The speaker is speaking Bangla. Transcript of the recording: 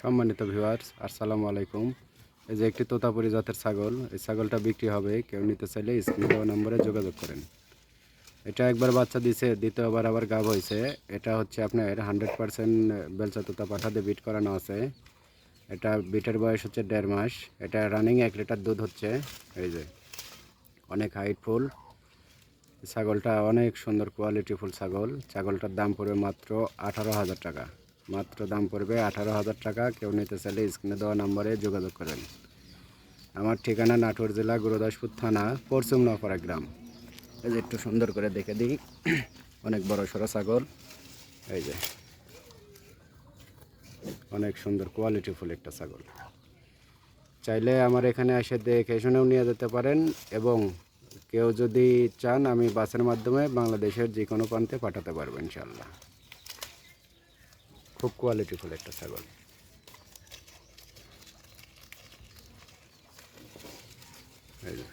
সম্মানিত ভিউয়ার্স, আসসালামু আলাইকুম। এই যে একটি তোতাপুরি জাতের ছাগল, এই ছাগলটা বিক্রি হবে। কেউ নিতে চাইলে স্ক্রিনে দেওয়া নম্বরে যোগাযোগ করেন। এটা একবার বাচ্চা দিছে, দ্বিতীয়বার আবার গাব হয়েছে। এটা হচ্ছে আপনার 100% বেলচা তোতা পাঠাতে বিট করানো আছে। এটা বিটের বয়স হচ্ছে 1.5 মাস। এটা রানিং 1 লিটার দুধ হচ্ছে। এই যে অনেক হাইটফুল ছাগলটা, অনেক সুন্দর কোয়ালিটিফুল ছাগল। ছাগলটার দাম পড়বে মাত্র 18,000 টাকা। মাত্র দাম পড়বে 18,000 টাকা। কেউ নিতে চাইলে স্ক্রিনে দেওয়া নম্বরে যোগাযোগ করেন। আমার ঠিকানা নাটোর জেলা গুরুদাসপুর থানা পরশুম নপাড়া গ্রাম। এই যে একটু সুন্দর করে দেখে দিই, অনেক বড় সড়ো ছাগল। এই যে অনেক সুন্দর কোয়ালিটিফুল একটা ছাগল। চাইলে আমার এখানে এসে দেখে শুনেও নিয়ে যেতে পারেন, এবং কেউ যদি চান আমি বাসের মাধ্যমে বাংলাদেশের যে কোনো প্রান্তে পাঠাতে পারবো ইনশাল্লাহ। খুব কোয়ালিটিফুল একটা ছাগল। এই যে